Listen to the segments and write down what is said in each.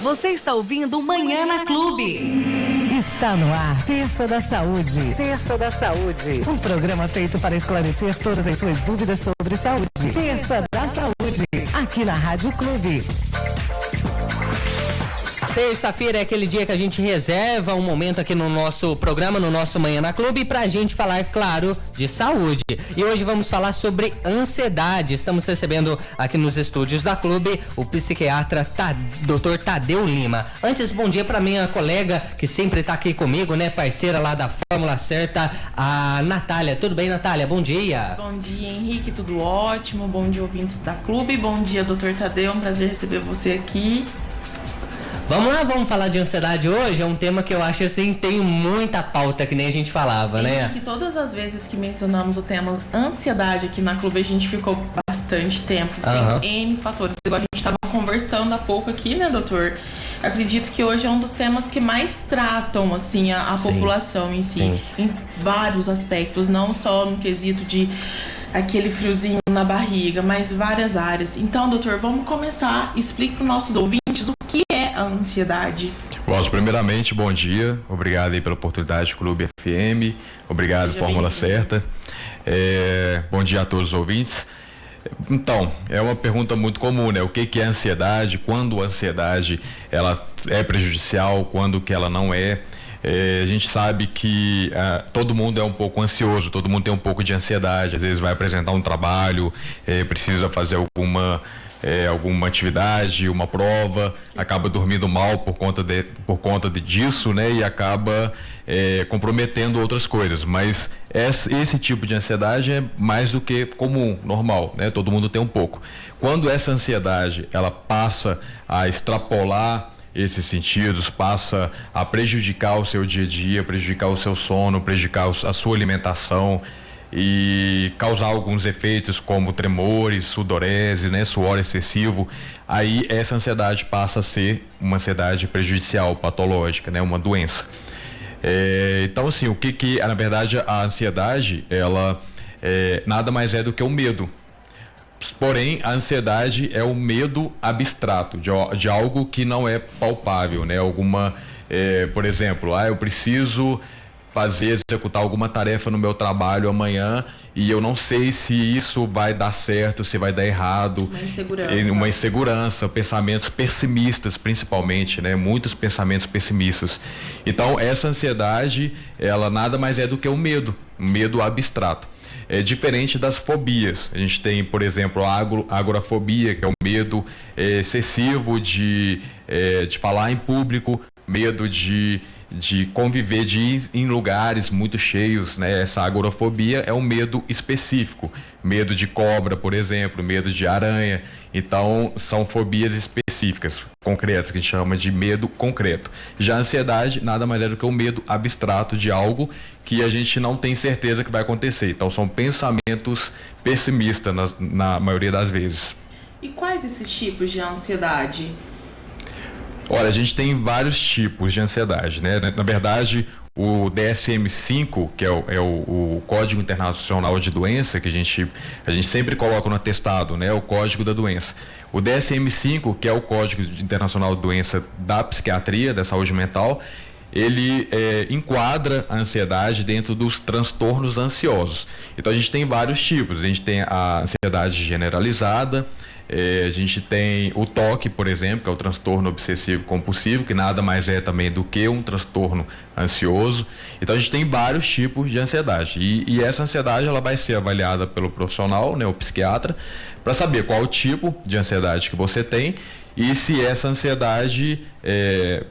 Você está ouvindo Manhã na Clube. Está no ar, Terça da Saúde. Terça da Saúde. Um programa feito para esclarecer todas as suas dúvidas sobre saúde. Terça da Saúde, aqui na Rádio Clube. Terça-feira é aquele dia que a gente reserva um momento aqui no nosso programa, no nosso Manhã na Clube, pra gente falar, claro, de saúde. E hoje vamos falar sobre ansiedade. Estamos recebendo aqui nos estúdios da Clube o psiquiatra Dr. Tadeu Lima. Antes, bom dia pra minha colega que sempre tá aqui comigo, né, parceira lá da Fórmula Certa, a Natália. Tudo bem, Natália? Bom dia. Bom dia, Henrique, tudo ótimo. Bom dia, ouvintes da Clube. Bom dia, Dr. Tadeu, um prazer receber você aqui. Vamos lá, vamos falar de ansiedade hoje. É um tema que eu acho assim, tem muita pauta, que nem a gente falava, né? Que todas as vezes que mencionamos o tema ansiedade aqui na Clube, a gente ficou bastante tempo. Tem N fatores. Igual a gente estava conversando há pouco aqui, né, doutor? Acredito que hoje é um dos temas que mais tratam, assim, a população em si. Sim. Em vários aspectos, não só no quesito de aquele friozinho na barriga, mas várias áreas. Então, doutor, vamos começar. Explique para os nossos ouvintes o que é a ansiedade. Bom, primeiramente, bom dia. Obrigado aí pela oportunidade, Clube FM. Obrigado, Fórmula Certa. Bom dia a todos os ouvintes. Então, é uma pergunta muito comum, né? O que é ansiedade? Quando a ansiedade ela é prejudicial? Quando que ela não é? A gente sabe que todo mundo é um pouco ansioso, todo mundo tem um pouco de ansiedade. Às vezes vai apresentar um trabalho, precisa fazer alguma atividade, uma prova, acaba dormindo mal por conta disso, né? E acaba comprometendo outras coisas. Mas esse tipo de ansiedade é mais do que comum, normal, né? Todo mundo tem um pouco. Quando essa ansiedade ela passa a extrapolar esses sentidos, passa a prejudicar o seu dia a dia, prejudicar o seu sono, prejudicar a sua alimentação e causar alguns efeitos como tremores, sudorese, né, suor excessivo, aí essa ansiedade passa a ser uma ansiedade prejudicial, patológica, né, uma doença. Então, assim, na verdade, a ansiedade, ela nada mais é do que o medo. Porém, a ansiedade é o medo abstrato de algo que não é palpável, né? Por exemplo, eu preciso executar alguma tarefa no meu trabalho amanhã e eu não sei se isso vai dar certo, se vai dar errado. Uma insegurança, pensamentos pessimistas principalmente, né? Muitos pensamentos pessimistas. Então, essa ansiedade, ela nada mais é do que um medo abstrato. É diferente das fobias. A gente tem, por exemplo, a agorafobia, que é o medo excessivo de falar em público, medo de conviver, de ir em lugares muito cheios, né? Essa agorafobia é um medo específico. Medo de cobra, por exemplo, medo de aranha. Então, são fobias específicas, concretas, que a gente chama de medo concreto. Já a ansiedade nada mais é do que um medo abstrato de algo que a gente não tem certeza que vai acontecer. Então, são pensamentos pessimistas na maioria das vezes. E quais esses tipos de ansiedade? Olha, a gente tem vários tipos de ansiedade, né? Na verdade, o DSM-5, que é o Código Internacional de Doença, que a gente sempre coloca no atestado, né? O código da doença. O DSM-5, que é o Código Internacional de Doença da Psiquiatria, da Saúde Mental, ele enquadra a ansiedade dentro dos transtornos ansiosos. Então a gente tem vários tipos. A gente tem a ansiedade generalizada, a gente tem o TOC, por exemplo, que é o transtorno obsessivo compulsivo, que nada mais é também do que um transtorno ansioso. Então a gente tem vários tipos de ansiedade e essa ansiedade ela vai ser avaliada pelo profissional, né, o psiquiatra, para saber qual o tipo de ansiedade que você tem e se essa ansiedade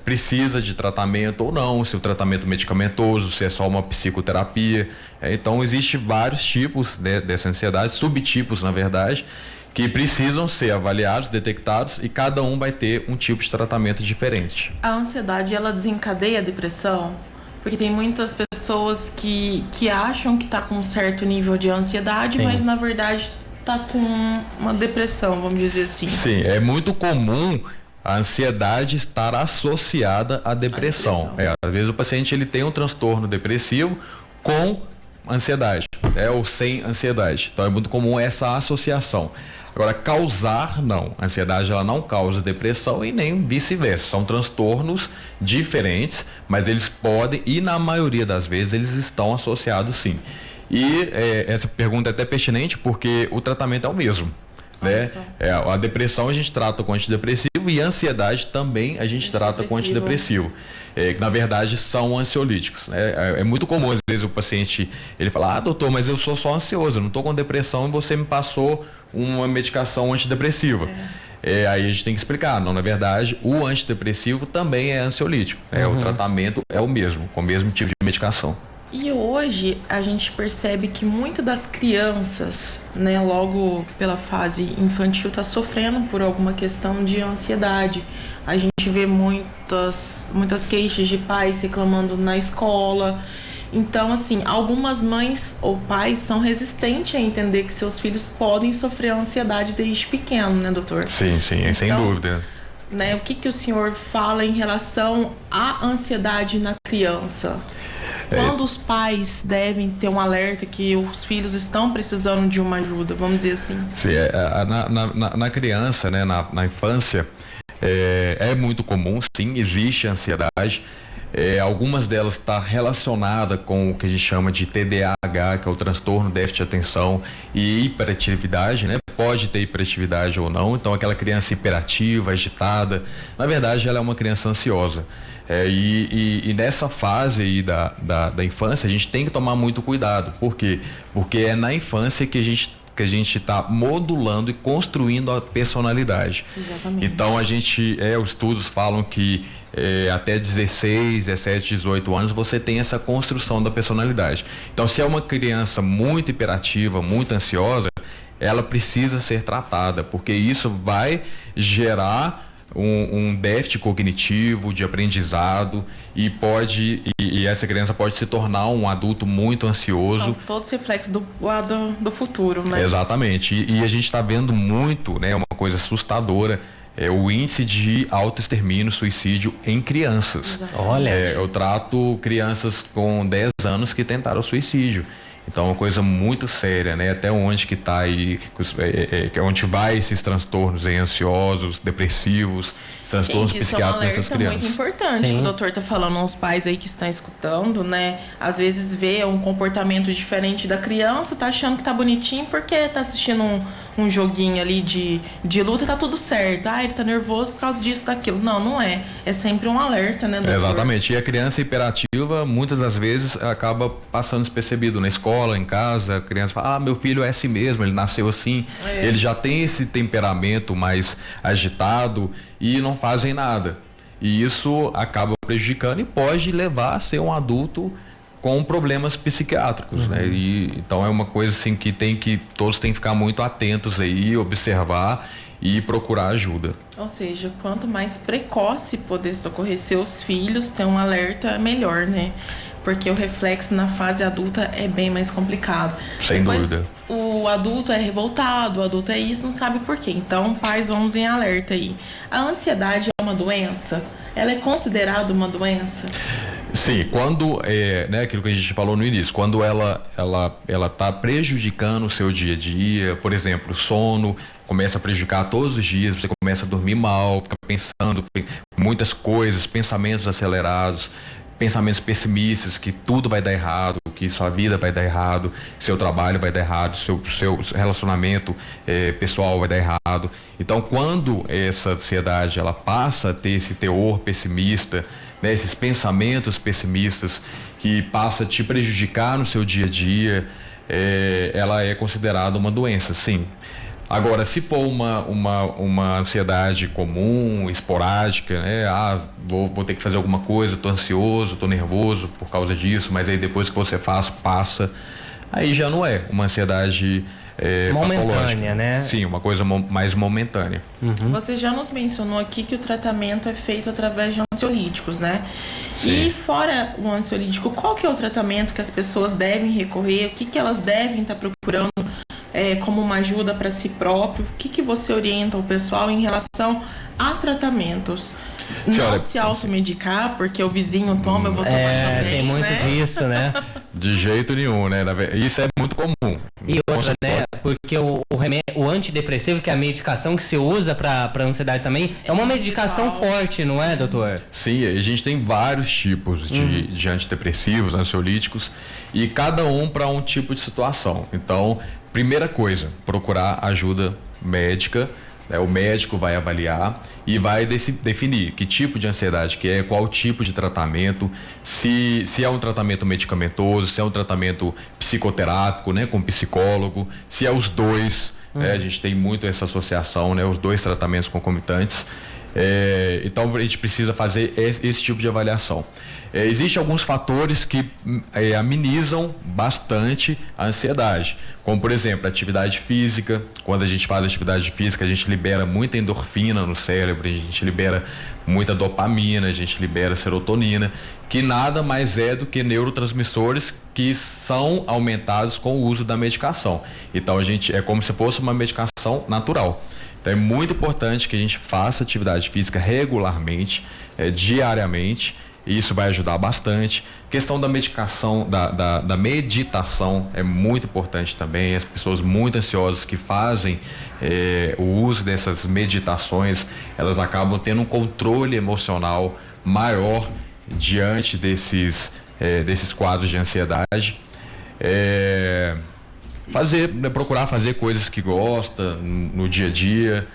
precisa de tratamento ou não, se o tratamento medicamentoso, se é só uma psicoterapia. Então existe vários tipos dessa ansiedade, subtipos na verdade, que precisam ser avaliados, detectados, e cada um vai ter um tipo de tratamento diferente. A ansiedade, ela desencadeia a depressão? Porque tem muitas pessoas que acham que está com um certo nível de ansiedade, sim, mas na verdade está com uma depressão, vamos dizer assim. Sim, é muito comum a ansiedade estar associada à depressão. Às vezes o paciente ele tem um transtorno depressivo com ansiedade. ou sem ansiedade. Então é muito comum essa associação. Agora, causar, não. A ansiedade, ela não causa depressão e nem vice-versa. São transtornos diferentes, mas eles podem, e na maioria das vezes, eles estão associados sim. E essa pergunta é até pertinente porque o tratamento é o mesmo. Né? A depressão a gente trata com antidepressivo e a ansiedade também a gente trata com antidepressivo. Que na verdade são ansiolíticos. Né? É muito comum, às vezes, o paciente ele fala: doutor, mas eu sou só ansioso, eu não estou com depressão e você me passou uma medicação antidepressiva. Aí a gente tem que explicar, não, na verdade, o antidepressivo também é ansiolítico. O tratamento é o mesmo, com o mesmo tipo de medicação. E hoje a gente percebe que muitas das crianças, né, logo pela fase infantil, tá sofrendo por alguma questão de ansiedade. A gente vê muitas queixas de pais reclamando na escola. Então, assim, algumas mães ou pais são resistentes a entender que seus filhos podem sofrer ansiedade desde pequeno, né, doutor? Sim, então, sem dúvida. Né, o que o senhor fala em relação à ansiedade na criança? Quando os pais devem ter um alerta que os filhos estão precisando de uma ajuda, vamos dizer assim? Sim, na criança, né, na infância, é muito comum, sim, existe ansiedade. Algumas delas estão relacionadas com o que a gente chama de TDAH, que é o transtorno déficit de atenção, e hiperatividade, né? Pode ter hiperatividade ou não, então aquela criança hiperativa, agitada, na verdade ela é uma criança ansiosa. E nessa fase aí da infância a gente tem que tomar muito cuidado. Por quê? Porque é na infância que a gente está modulando e construindo a personalidade. Exatamente. Então os estudos falam que até 16, 17, 18 anos você tem essa construção da personalidade. Então, se é uma criança muito hiperativa, muito ansiosa, ela precisa ser tratada, porque isso vai gerar um déficit cognitivo, de aprendizado, e essa criança pode se tornar um adulto muito ansioso. São todos reflexos do futuro, né? Exatamente. E a gente está vendo muito, né, uma coisa assustadora, o índice de autoextermínio, suicídio em crianças. Exatamente. Olha. Eu trato crianças com 10 anos que tentaram suicídio. Então é uma coisa muito séria, né? Até onde que tá aí, onde vai esses transtornos aí, ansiosos, depressivos, transtornos psiquiátricos nessas crianças. Isso é um alerta muito importante que o doutor tá falando aos pais aí que estão escutando, né? Às vezes vê um comportamento diferente da criança, tá achando que tá bonitinho porque tá assistindo um joguinho ali de luta e tá tudo certo. Ele tá nervoso por causa disso, daquilo. Não é. É sempre um alerta, né, doutor? Exatamente. E a criança hiperativa, muitas das vezes, acaba passando despercebido na escola, em casa. A criança fala: meu filho é assim mesmo, ele nasceu assim. Ele já tem esse temperamento mais agitado e não fazem nada. E isso acaba prejudicando e pode levar a ser um adulto com problemas psiquiátricos, né? E então é uma coisa assim que todos têm que ficar muito atentos aí, observar e procurar ajuda. Ou seja, quanto mais precoce poder socorrer seus filhos, ter um alerta, melhor, né? Porque o reflexo na fase adulta é bem mais complicado. Sem dúvida. O adulto é revoltado, o adulto é isso, não sabe por quê. Então, pais, vamos em alerta aí. A ansiedade é uma doença? Ela é considerada uma doença? Sim, quando né, aquilo que a gente falou no início, quando ela tá prejudicando o seu dia a dia, por exemplo, o sono começa a prejudicar todos os dias, você começa a dormir mal, fica pensando muitas coisas, pensamentos acelerados, pensamentos pessimistas, que tudo vai dar errado, que sua vida vai dar errado, seu trabalho vai dar errado, seu relacionamento pessoal vai dar errado. Então, quando essa ansiedade ela passa a ter esse teor pessimista, né, esses pensamentos pessimistas que passa a te prejudicar no seu dia a dia, ela é considerada uma doença, sim. Agora, se for uma ansiedade comum, esporádica, né? Vou ter que fazer alguma coisa, tô ansioso, tô nervoso por causa disso, mas aí depois que você faz, passa. Aí já não é uma ansiedade momentânea, né? Sim, uma coisa mais momentânea. Você já nos mencionou aqui que o tratamento é feito através de ansiolíticos, né? Sim. E fora o ansiolítico, qual que é o tratamento que as pessoas devem recorrer? O que elas devem estar procurando como uma ajuda para si próprio? O que você orienta o pessoal em relação a tratamentos? Não se automedicar, porque o vizinho toma, eu vou tomar também, tem muito né? disso, né? De jeito nenhum, né? Isso é muito comum. E outra, né? Porque o antidepressivo, que é a medicação que se usa para ansiedade também, é uma medicação forte, não é, doutor? Sim, a gente tem vários tipos de antidepressivos, ansiolíticos, e cada um para um tipo de situação. Então, primeira coisa, procurar ajuda médica. O médico vai avaliar e vai definir que tipo de ansiedade que é, qual tipo de tratamento, se é um tratamento medicamentoso, se é um tratamento psicoterápico, né, com psicólogo, se é os dois. A gente tem muito essa associação, né, os dois tratamentos concomitantes. Então a gente precisa fazer esse tipo de avaliação. Existem alguns fatores que amenizam bastante a ansiedade, como por exemplo a atividade física. Quando a gente faz atividade física, a gente libera muita endorfina no cérebro, a gente libera muita dopamina, a gente libera serotonina, que nada mais é do que neurotransmissores que são aumentados com o uso da medicação. Então a gente é como se fosse uma medicação natural. Então é muito importante que a gente faça atividade física regularmente, diariamente, e isso vai ajudar bastante. Questão da medicação, da meditação é muito importante também. As pessoas muito ansiosas que fazem o uso dessas meditações, elas acabam tendo um controle emocional maior diante desses quadros de ansiedade. Procurar fazer coisas que gosta no dia a dia,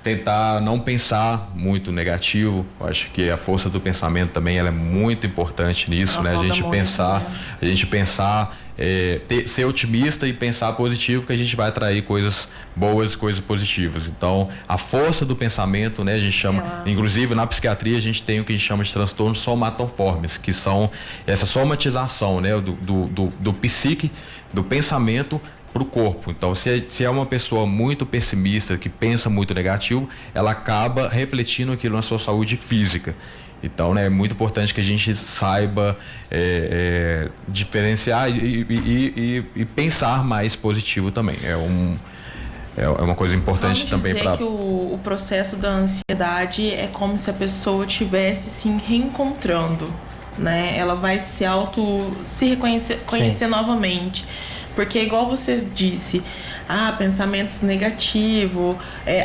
tentar não pensar muito negativo. Eu acho que a força do pensamento também ela é muito importante nisso, né? A gente pensar, ser otimista e pensar positivo, que a gente vai atrair coisas boas, coisas positivas. Então, a força do pensamento, né? A gente chama, inclusive na psiquiatria a gente tem o que a gente chama de transtornos somatoformes, que são essa somatização, né? Do psique, do pensamento para o corpo. Então, se é uma pessoa muito pessimista, que pensa muito negativo, ela acaba refletindo aquilo na sua saúde física. Então, né, é muito importante que a gente saiba diferenciar e pensar mais positivo também. É uma coisa importante também para... Vamos dizer que o processo da ansiedade é como se a pessoa estivesse se reencontrando, né? Ela vai se conhecer novamente. Porque igual você disse, pensamentos negativos,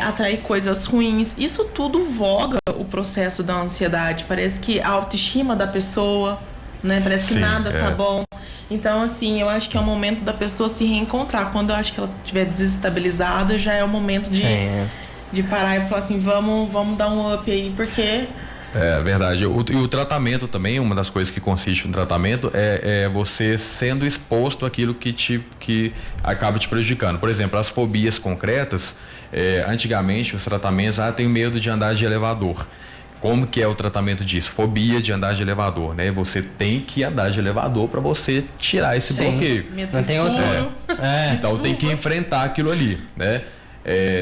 atrair coisas ruins, isso tudo voga o processo da ansiedade. Parece que a autoestima da pessoa, né? Parece que nada tá bom. Então, assim, eu acho que é o momento da pessoa se reencontrar. Quando eu acho que ela estiver desestabilizada, já é o momento de parar e falar assim, vamos dar um up aí, porque... É verdade. E o tratamento também, uma das coisas que consiste no tratamento é você sendo exposto àquilo que acaba te prejudicando. Por exemplo, as fobias concretas, antigamente os tratamentos, tenho medo de andar de elevador. Como que é o tratamento disso? Fobia de andar de elevador, né? Você tem que andar de elevador para você tirar esse bloqueio. Não tem outro. Então tem que enfrentar aquilo ali, né?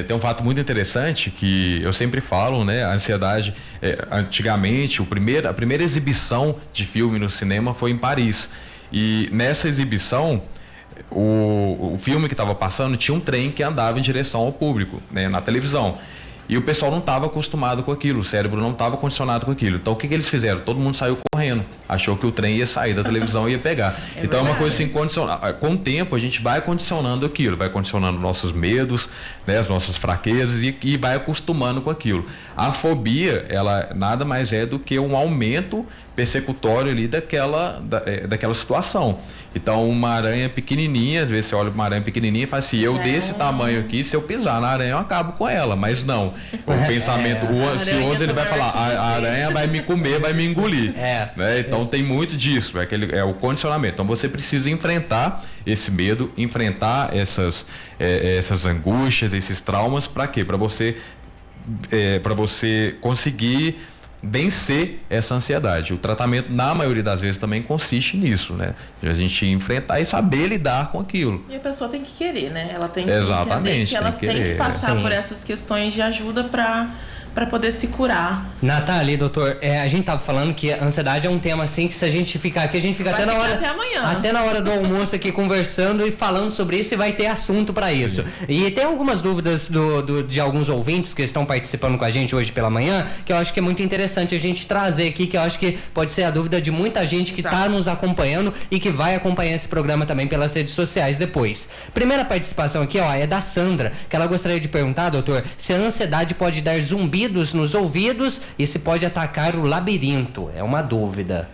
Tem um fato muito interessante que eu sempre falo, né? A ansiedade, antigamente, a primeira exibição de filme no cinema foi em Paris. E nessa exibição, o filme que estava passando tinha um trem que andava em direção ao público, né? Na televisão. E o pessoal não estava acostumado com aquilo, o cérebro não estava condicionado com aquilo. Então o que eles fizeram? Todo mundo saiu correndo, achou que o trem ia sair da televisão e ia pegar. Então é uma coisa assim, com o tempo a gente vai condicionando aquilo, vai condicionando nossos medos, né, as nossas fraquezas e vai acostumando com aquilo. A fobia, ela nada mais é do que um aumento persecutório ali daquela situação. Então uma aranha pequenininha, às vezes você olha uma aranha pequenininha e fala assim, desse tamanho aqui, se eu pisar na aranha eu acabo com ela, mas não. O pensamento, o ansioso, ele vai falar, a aranha vai me comer, vai me engolir. Né? Então tem muito disso, é o condicionamento. Então você precisa enfrentar esse medo, enfrentar essas angústias, esses traumas, para quê? Para você conseguir vencer essa ansiedade. O tratamento, na maioria das vezes, também consiste nisso, né? A gente enfrentar e saber lidar com aquilo. E a pessoa tem que querer, né? Ela tem que entender que ela tem que passar por essas questões de ajuda para para poder se curar. Natália, doutor, a gente tava falando que a ansiedade é um tema assim que se a gente ficar aqui, a gente fica até amanhã. Até na hora do almoço aqui conversando e falando sobre isso, e vai ter assunto para isso. E tem algumas dúvidas de alguns ouvintes que estão participando com a gente hoje pela manhã, que eu acho que é muito interessante a gente trazer aqui, que eu acho que pode ser a dúvida de muita gente que está nos acompanhando e que vai acompanhar esse programa também pelas redes sociais depois. Primeira participação aqui, é da Sandra, que ela gostaria de perguntar, doutor, se a ansiedade pode dar zumbidos nos ouvidos e se pode atacar o labirinto. É uma dúvida.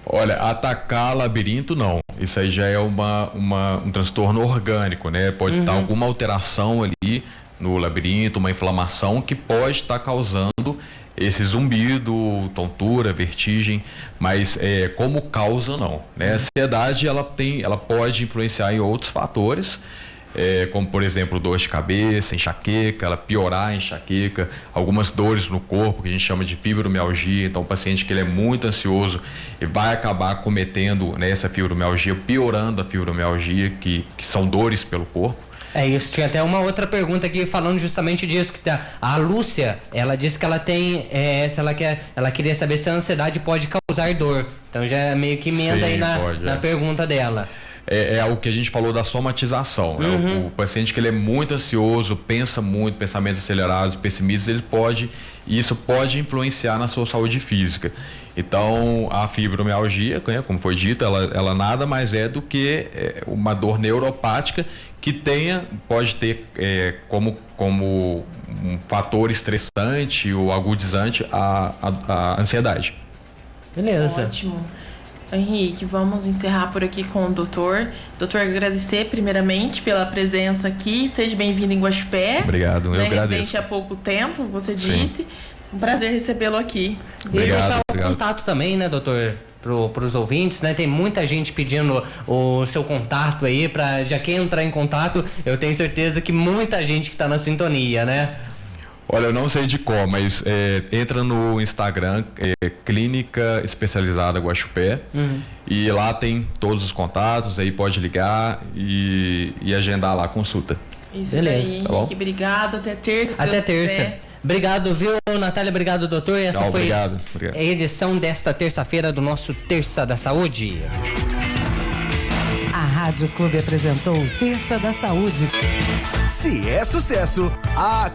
Olha, atacar labirinto não. Isso aí já é um transtorno orgânico, né? Pode estar alguma alteração ali no labirinto, uma inflamação que pode estar causando esse zumbido, tontura, vertigem, mas como causa não, né? A ansiedade ela pode influenciar em outros fatores, como por exemplo dor de cabeça, enxaqueca, ela piorar a enxaqueca, algumas dores no corpo que a gente chama de fibromialgia. Então o paciente que ele é muito ansioso e vai acabar cometendo, né, essa fibromialgia, piorando a fibromialgia, que são dores pelo corpo. É isso, tinha até uma outra pergunta aqui falando justamente disso, que a Lúcia, ela disse que ela tem, ela queria saber se a ansiedade pode causar dor, então já meio que emenda aí na pergunta dela. É algo que a gente falou da somatização, né? O paciente que ele é muito ansioso, pensa muito, pensamentos acelerados, pessimistas, isso pode influenciar na sua saúde física. Então, a fibromialgia, como foi dito, ela nada mais é do que uma dor neuropática que pode ter como um fator estressante ou agudizante a ansiedade. Beleza. Ótimo. Henrique, vamos encerrar por aqui com o doutor. Doutor, agradecer primeiramente pela presença aqui. Seja bem-vindo em Guaxupé. Obrigado, eu agradeço. Residente há pouco tempo, você disse. Um prazer recebê-lo aqui. Obrigado, e deixar o contato também, né, doutor? Para os ouvintes, né? Tem muita gente pedindo o seu contato aí, já quem entrar em contato, eu tenho certeza que muita gente que está na sintonia, né? Olha, eu não sei de qual, mas entra no Instagram, Clínica Especializada Guaxupé, e lá tem todos os contatos, aí pode ligar e agendar lá a consulta. Isso. Beleza. Aí, Henrique, tá, obrigado, até terça. Até terça. Quiser. Obrigado, viu, Natália? Obrigado, doutor. Essa foi obrigado. A edição desta terça-feira do nosso Terça da Saúde. A Rádio Clube apresentou Terça da Saúde. Se é sucesso, a